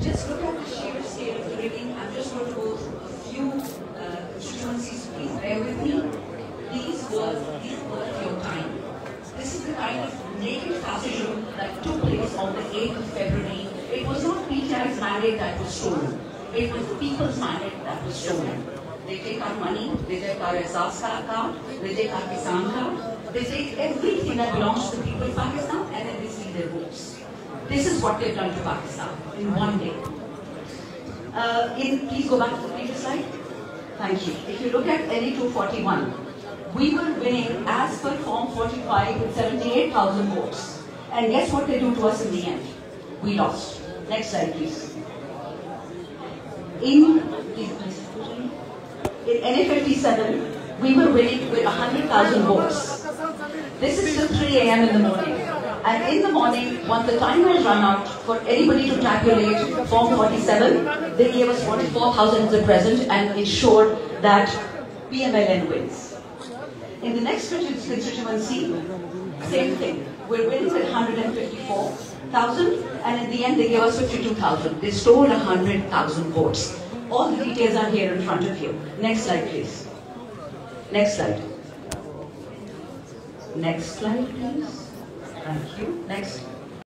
Just look at the sheer scale of the reading. I'm just going to go through a few constituencies. Please bear with me. These were your time. This is the kind of naked fascism that took place on the 8th of February. It was not PTI's mandate that was stolen. It was the people's mandate that was stolen. They take our money, they take our Azaz card, they take our Kisan card, they take everything that belongs to the people of Pakistan and then they see their votes. This is what they've done to Pakistan in one day. Please go back to the previous slide. Thank you. If you look at NE 241, we were winning as per Form 45 with 78,000 votes. And guess what they do to us in the end? We lost. Next slide, please. In NE 57, we were winning with 100,000 votes. This is till 3 a.m. in the morning. And in the morning, when the time was run out for anybody to tabulate Form 47, they gave us 44,000 as a present and ensured that PMLN wins. In the next constituency, same thing. We're winning with 154,000 and in the end they gave us 52,000. They stole 100,000 votes. All the details are here in front of you. Next slide, please. Next slide. Next slide, please. Thank you. Next.